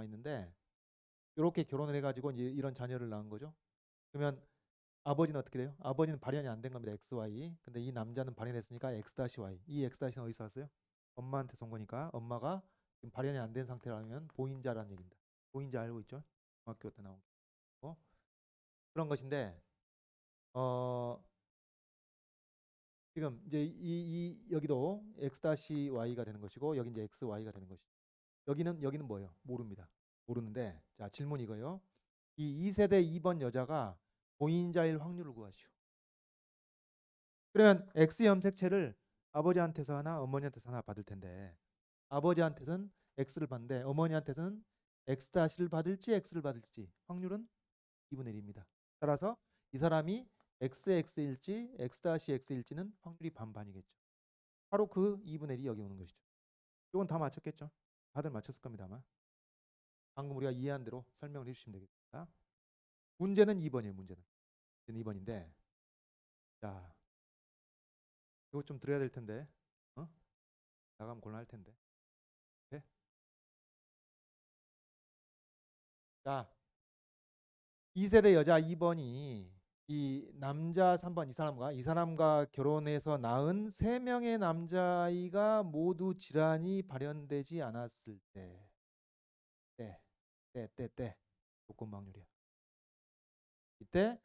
경우가 있는데 이렇게 결혼을 해가지고 이제 이런 자녀를 낳은 거죠. 그러면 아버지는 어떻게 돼요? 아버지는 발현이 안 된 겁니다. XY. 근데 이 남자는 발현했으니까 X-Y. 이 X-는 어디서 왔어요? 엄마한테서 온 거니까 엄마가 지금 발현이 안 된 상태라면 보인자라는 얘기입니다. 보인자 알고 있죠? 중학교 때 나온 거. 그런 것인데 어 지금 이제 여기도 X-Y가 되는 것이고 여기 이제 XY가 되는 것이죠. 여기는 뭐예요? 모릅니다. 모르는데 자 질문 이거요. 이 2세대 2번 여자가 보인자일 확률을 구하시오. 그러면 X 염색체를 아버지한테서 하나 어머니한테서 하나 받을 텐데 아버지한테서는 X를 받는데 어머니한테서는 X-를 받을지 X를 받을지 확률은 2분의 1입니다. 따라서 이 사람이 XX일지 X-X일지는 확률이 반반이겠죠. 바로 그 2분의 1이 여기 오는 것이죠. 이건 다 맞췄겠죠? 다들 맞췄을 겁니다 아마. 방금 우리가 이해한 대로 설명을 해주시면 되겠습니다. 문제는 2번이에요. 문제는 2번인데 자 이거 좀 드려야 될 텐데 나가면 곤란할 텐데. 네? 자 2세대 여자 2번이 이 남자 3번 이 사람과 결혼해서 낳은 3명의 남자아이가 모두 질환이 발현되지 않았을 때 조건 확률이야. 이때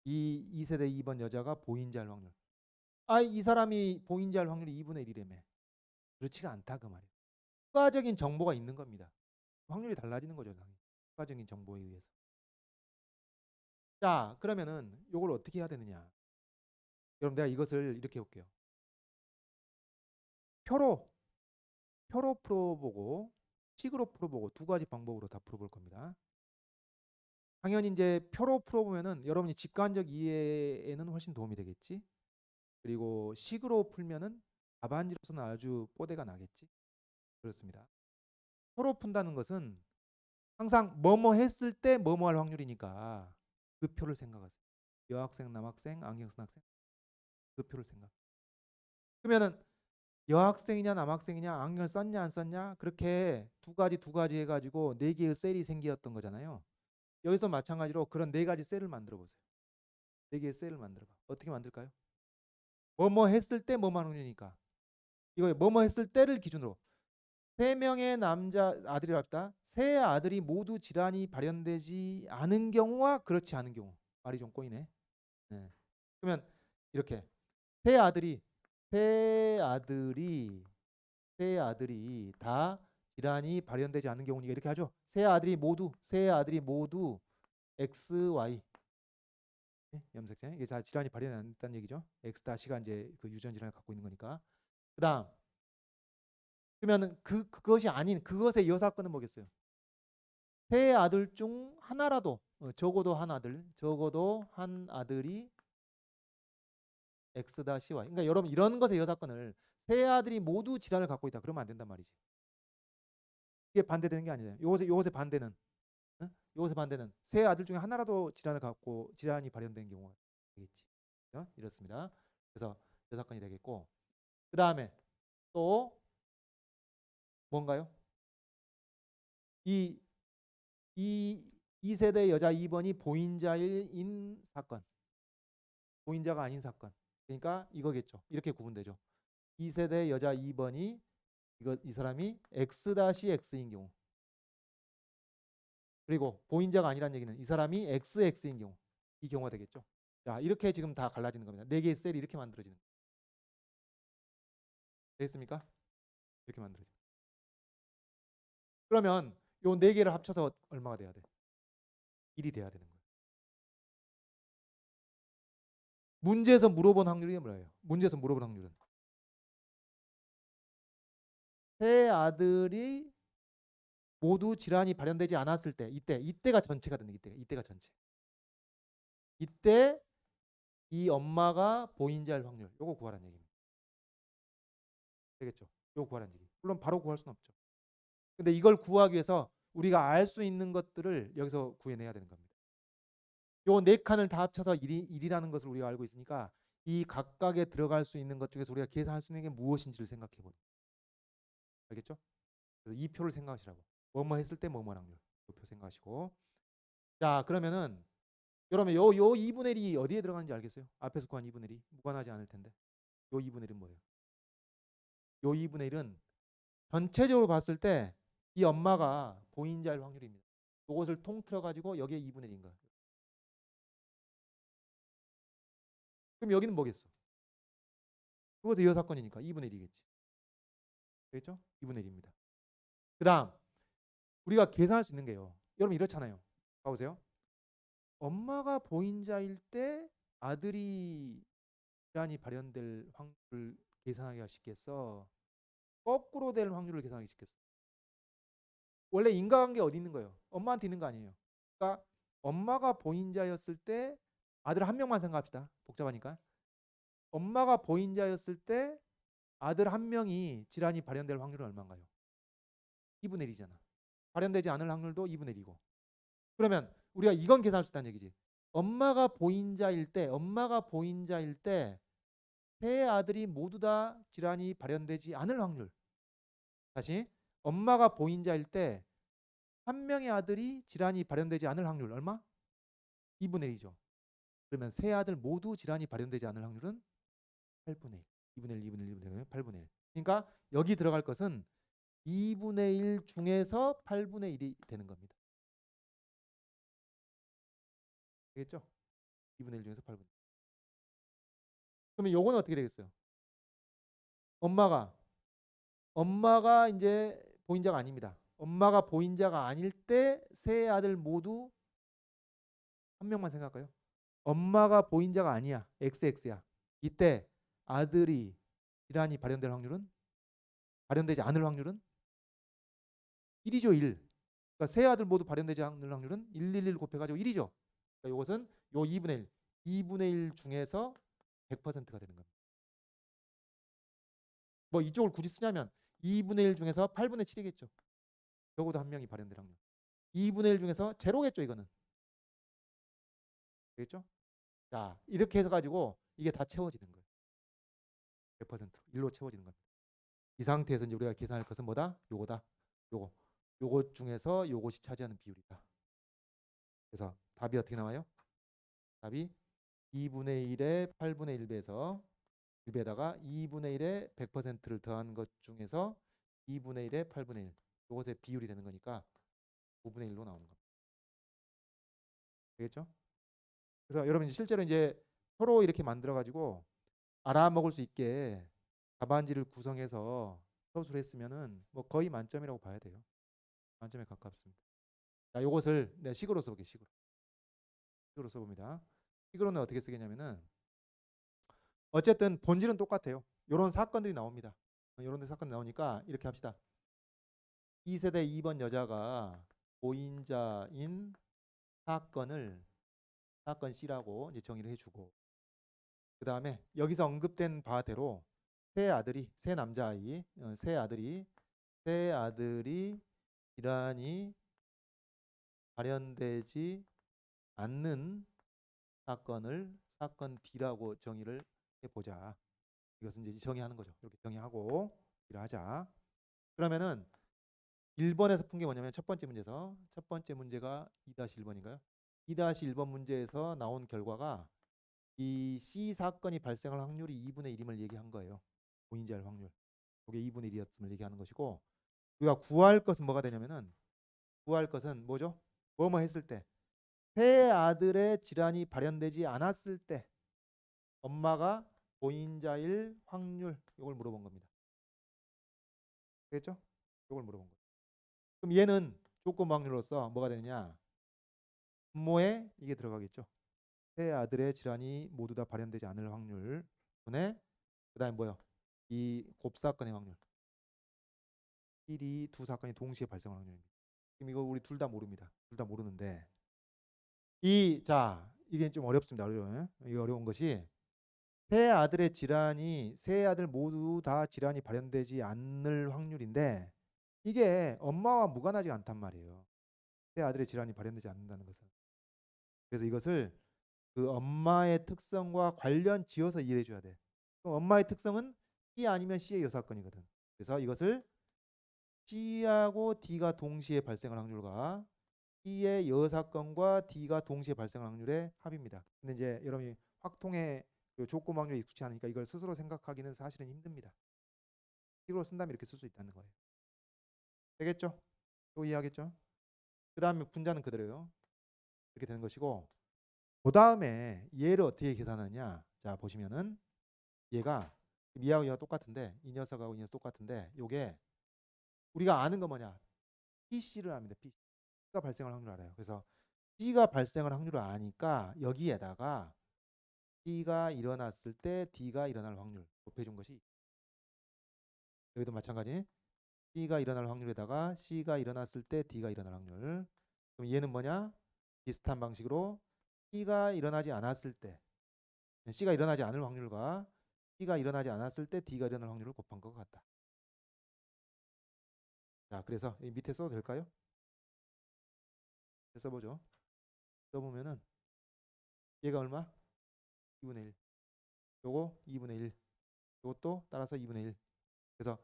이 2세대 2번 여자가 보인자일 확률. 이 사람이 보인자일 확률이 2분의 1이라며. 그렇지가 않다 그 말이에요. 추가적인 정보가 있는 겁니다. 확률이 달라지는 거죠. 추가적인 정보에 의해서. 자 그러면은 이걸 어떻게 해야 되느냐. 여러분 내가 이것을 이렇게 해볼게요. 표로 풀어보고 식으로 풀어보고 두 가지 방법으로 다 풀어볼 겁니다. 당연히 이제 표로 풀어보면은 여러분이 직관적 이해에는 훨씬 도움이 되겠지. 그리고 식으로 풀면은 답안지로서는 아주 뽀대가 나겠지. 그렇습니다. 표로 푼다는 것은 항상 뭐뭐 했을 때 뭐뭐 할 확률이니까 그 표를 생각하세요. 여학생, 남학생, 안경쓴 학생 그 표를 생각. 그러면은 여학생이냐 남학생이냐 안경을 썼냐 안 썼냐 그렇게 두 가지 해가지고 네 개의 셀이 생겼던 거잖아요. 여기서 마찬가지로 그런 네 가지 셀을 만들어 보세요. 네 개의 셀을 만들어 봐. 어떻게 만들까요? 뭐뭐 했을 때 뭐뭐 하는 확률이니까 이거 뭐뭐 했을 때를 기준으로 3명의 남자 아들이랍다. 세 아들이 모두 질환이 발현되지 않은 경우와 그렇지 않은 경우. 말이 좀 꼬이네. 네. 그러면 이렇게 세 아들이 세 아들이 다 질환이 발현되지 않는 경우니까 이렇게 하죠. 세 아들이 모두 XY 염색체 이게 다 질환이 발현이 안 됐다는 얘기죠. X-가 이제 그 유전 질환을 갖고 있는 거니까. 그다음 그러면은 그것이 아닌 그것의 여사건은 뭐겠어요? 세 아들 중 하나라도 적어도 한 아들이 X-Y. 그러니까 여러분 이런 것의 여사건을 세 아들이 모두 질환을 갖고 있다. 그러면 안 된단 말이지. 이게 반대되는 게 아니잖아요. 요것의 반대는 요것의 반대는 세 아들 중에 하나라도 질환을 갖고 질환이 발현된 경우가 되겠지. 이렇습니다. 그래서 여사건이 되겠고 그 다음에 또 뭔가요? 이 2세대 여자 2번이 보인자인 사건. 보인자가 아닌 사건. 그러니까 이거겠죠. 이렇게 구분되죠. 2세대 여자 2번이 이 사람이 X-X인 경우. 그리고 보인자가 아니란 얘기는 이 사람이 XX인 경우. 이 경우가 되겠죠. 자, 이렇게 지금 다 갈라지는 겁니다. 네 개의 셀이 이렇게 만들어지는 거예요. 되겠습니까? 이렇게 만들어져. 그러면 요 네 개를 합쳐서 얼마가 돼야 돼? 1이 돼야 되는 거예요. 문제에서 물어본 확률이 뭐예요? 문제에서 물어본 확률은 세 아들이 모두 질환이 발현되지 않았을 때 이때가 전체가 되는 이때가 전체. 이때 이 엄마가 보인자일 확률 요거 구하라는 얘기입니다. 되겠죠? 요거 구하라는 얘기. 물론 바로 구할 수는 없죠. 근데 이걸 구하기 위해서 우리가 알 수 있는 것들을 여기서 구해내야 되는 겁니다. 요 네 칸을 다 합쳐서 1이라는 것을 우리가 알고 있으니까 이 각각에 들어갈 수 있는 것 중에서 우리가 계산할 수 있는 게 무엇인지를 생각해 보는. 알겠죠? 그래서 이 표를 생각하시라고. 뭐뭐 했을 때 뭐뭐 확률. 표 생각하시고. 자, 그러면은 여러분 요 2분의 1이 어디에 들어가는지 알겠어요? 앞에서 구한 2분의 1이 무관하지 않을 텐데. 요 2분의 1은 뭐예요? 요 2분의 1은 전체적으로 봤을 때 이 엄마가 보인자일 확률입니다. 이것을 통틀어 가지고 여기에 2분의 1인 거예요. 그럼 여기는 뭐겠어? 그것도 여사건이니까 2분의 1이겠지. 되겠죠? 2분의 1입니다. 그 다음 우리가 계산할 수 있는 게요. 여러분 이렇잖아요. 봐보세요. 엄마가 보인자일 때 아들이 질환이 발현될 확률을 계산하기가 쉽겠어? 거꾸로 될 확률을 계산하기 쉽겠어? 원래 인과관계 어디 있는 거예요? 엄마한테 있는 거 아니에요. 그러니까 엄마가 보인자였을 때 아들 한 명만 생각합시다. 복잡하니까. 엄마가 보인자였을 때 아들 한 명이 질환이 발현될 확률은 얼마인가요? 2분의 1이잖아. 발현되지 않을 확률도 2분의 1이고. 그러면 우리가 이건 계산할 수 있다는 얘기지. 엄마가 보인자일 때 세 아들이 모두 다 질환이 발현되지 않을 확률. 다시 엄마가 보인자일 때 한 명의 아들이 질환이 발현되지 않을 확률 얼마? 2분의 1이죠. 그러면 세 아들 모두 질환이 발현되지 않을 확률은 8분의 1. 2분의 1, 2분의 1, 2분의 1, 8분의 1. 그러니까 여기 들어갈 것은 2분의 1 중에서 8분의 1이 되는 겁니다. 되겠죠? 2분의 1 중에서 8분의 1. 그러면 요거는 어떻게 되겠어요? 엄마가 이제 보인자가 아닙니다. 엄마가 보인자가 아닐 때 세 아들 모두 한 명만 생각할까요? 엄마가 보인자가 아니야. XX야. 이때 아들이 질환이 발현될 확률은 발현되지 않을 확률은 1이죠. 1. 그러니까 세 아들 모두 발현되지 않을 확률은 111 곱해가지고 1이죠. 그러니까 이것은 요 2분의 1. 2분의 1 중에서 100%가 되는 겁니다. 뭐 이쪽을 굳이 쓰냐면 2분의 1 중에서 8분의 7이겠죠. 적어도 한 명이 발현될 확률. 2분의 1 중에서 제로겠죠. 이거는. 되겠죠? 자, 이렇게 해서 가지고 이게 다 채워지는 거예요. 100%로 1로 채워지는 겁니다. 이 상태에서 이제 우리가 계산할 것은 뭐다? 요거다. 요것 중에서 요것이 차지하는 비율이다. 그래서 답이 어떻게 나와요? 답이 2분의 1에 8분의 1배에서 1배에다가 2분의 1에 100%를 더한 것 중에서 2분의 1에 8분의 1. 요것의 비율이 되는 거니까 9분의 1로 나오는 겁니다. 되겠죠? 그래서 여러분 실제로 이제 서로 이렇게 만들어 가지고 알아먹을 수 있게 답안지를 구성해서 서술을 했으면은 뭐 거의 만점이라고 봐야 돼요. 만점에 가깝습니다. 자, 요것을 식으로 써보게. 식으로 써봅니다. 식으로는 어떻게 쓰겠냐면은 어쨌든 본질은 똑같아요. 요런 사건들이 나옵니다. 요런 사건이 나오니까 이렇게 합시다. 2세대 2번 여자가 보인자인 사건을 사건 C라고 이제 정의를 해주고, 그 다음에 여기서 언급된 바대로 세 남자아이, 세 아들이 질환이 발현되지 않는 사건을 사건 B라고 정의를 해보자. 이것은 이제 정의하는 거죠. 이렇게 정의하고 일을 하자. 그러면은 1번에서 푼 게 뭐냐면 첫 번째 문제에서 첫 번째 문제가 2-1번인가요? 2-1번 문제에서 나온 결과가 이 C 사건이 발생할 확률이 2분의 1임을 얘기한 거예요. 보인자일 확률. 이게 2분의 1이었음을 얘기하는 것이고, 우리가 구할 것은 뭐가 되냐면은 구할 것은 뭐죠? 뭐뭐 했을 때 세 아들의 질환이 발현되지 않았을 때 엄마가 보인자일 확률, 이걸 물어본 겁니다. 되겠죠? 이걸 물어본 거예요. 그럼 얘는 조건 확률로서 뭐가 되느냐? 분모에 이게 들어가겠죠. 세 아들의 질환이 모두 다 발현되지 않을 확률 분의 그다음에 뭐요? 이 곱사건의 확률. 1이 두 사건이 동시에 발생할 확률입니다. 지금 이거 우리 둘 다 모릅니다. 둘 다 모르는데 이게 좀 어렵습니다. 이게 어려운 것이 세 아들 모두 다 질환이 발현되지 않을 확률인데 이게 엄마와 무관하지 않단 말이에요. 세 아들의 질환이 발현되지 않는다는 것은. 그래서 이것을 그 엄마의 특성과 관련 지어서 이해해 줘야 돼. 그럼 엄마의 특성은 C 아니면 C의 여사건이거든. 그래서 이것을 C하고 D가 동시에 발생할 확률과 C의 여사건과 D가 동시에 발생할 확률의 합입니다. 근데 이제 여러분이 확통의 그 조건 확률에 익숙치 않으니까 이걸 스스로 생각하기는 사실은 힘듭니다. 식으로 쓴다면 이렇게 쓸 수 있다는 거예요. 되겠죠? 또 이해하겠죠? 그 다음에 분자는 그대로요. 이렇게 되는 것이고, 그 다음에 얘를 어떻게 계산하냐? 자, 보시면은 얘가 얘하고 얘가 똑같은데, 이 녀석하고 이 녀석 똑같은데, 요게 우리가 아는 거 뭐냐? PC를 압니다. P가 발생할 확률 알아요. 그래서 C가 발생할 확률을 아니까 여기에다가 C가 일어났을 때 D가 일어날 확률 곱해준 것이, 여기도 마찬가지. C가 일어날 확률에다가 C가 일어났을 때 D가 일어날 확률. 그럼 얘는 뭐냐? 비슷한 방식으로 C가 일어나지 않았을 때, C가 일어나지 않을 확률과 C가 일어나지 않았을 때 D가 일어날 확률을 곱한 것 같다. 자, 그래서 이 밑에 써도 될까요? 써보죠. 써보면은 얘가 얼마? 2분의 1. 요거 2분의 1. 요것도 따라서 2분의 1. 그래서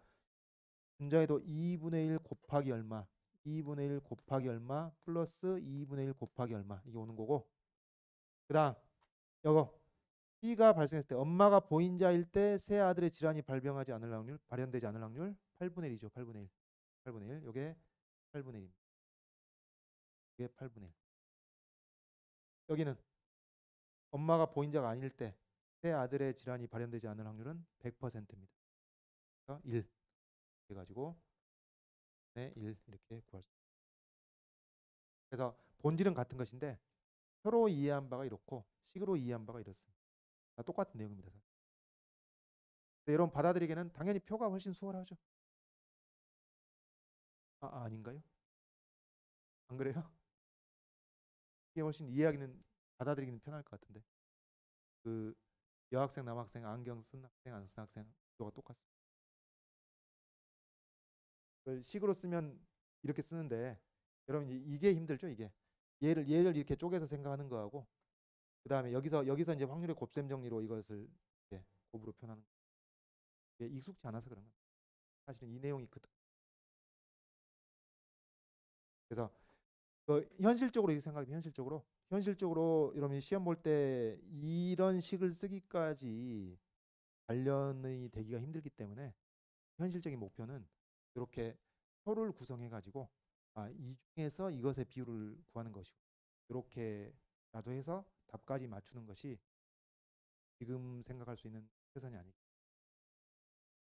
분자에도 2분의 1 곱하기 얼마? 2분의 1 곱하기 얼마? 플러스 2분의 1 곱하기 얼마? 이게 오는 거고. 그 다음 요거 C가 발생했을 때 엄마가 보인자일 때 새 아들의 질환이 발병하지 않을 확률, 발현되지 않을 확률 8분의 1이죠. 8분의 1. 8분의 1. 요게 8분의 1입니다. 이게 8분의 1. 여기는 엄마가 보인자가 아닐 때 새 아들의 질환이 발현되지 않을 확률은 100%입니다. 그래서 1 해가지고 네, 1 이렇게 구할 수 있습니다. 그래서 본질은 같은 것인데 표로 이해한 바가 이렇고 식으로 이해한 바가 이렇습니다. 다 똑같은 내용입니다. 여러분 받아들이기에는 당연히 표가 훨씬 수월하죠. 아닌가요? 안 그래요? 이게 훨씬 이해하기는 받아들이기는 편할 것 같은데. 그 여학생, 남학생, 안경 쓴 학생, 안 쓴 학생 이거가 똑같습니다. 그걸 식으로 쓰면 이렇게 쓰는데 여러분 이게 힘들죠, 이게. 얘를 이렇게 쪼개서 생각하는 거하고 그다음에 여기서 이제 확률의 곱셈 정리로 이것을 이렇게 곱으로 표현하는 거. 이게 익숙치 않아서 그런 거예요. 사실은 이 내용이 그래서 현실적으로 이렇게 생각하면 현실적으로 여러분이 시험 볼 때 이런 식을 쓰기까지 단련이 되기가 힘들기 때문에 현실적인 목표는 이렇게 표를 구성해 가지고 이 중에서 이것의 비율을 구하는 것이고 이렇게라도 해서 답까지 맞추는 것이 지금 생각할 수 있는 최선이 아닐까.